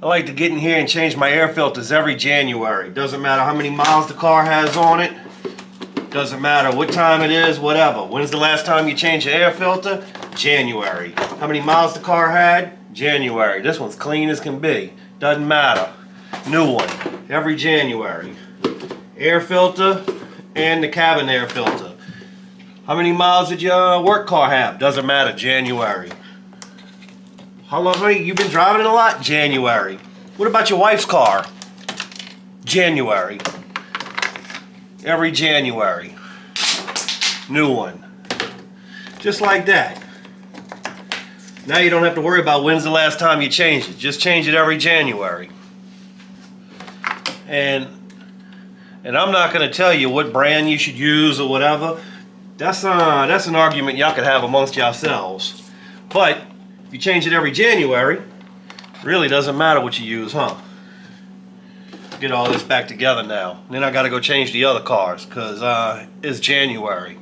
I like to get in here and change my air filters every January. Doesn't matter how many miles the car has on it. Doesn't matter what time it is, whatever. When's the last time you changed your air filter? January. How many miles the car had? January. This one's clean as can be. Doesn't matter. New one. Every January. Air filter and the cabin air filter. How many miles did your work car have? Doesn't matter. January. How long have you been driving it a lot? January. What about your wife's car? January. Every January. New one. Just like that. Now you don't have to worry about when's the last time you changed it. Just change it every January. And I'm not going to tell you what brand you should use or whatever. That's an argument y'all could have amongst yourselves. But if you change it every January, it really doesn't matter what you use, huh? Get all this back together now. Then I got to go change the other cars because it's January.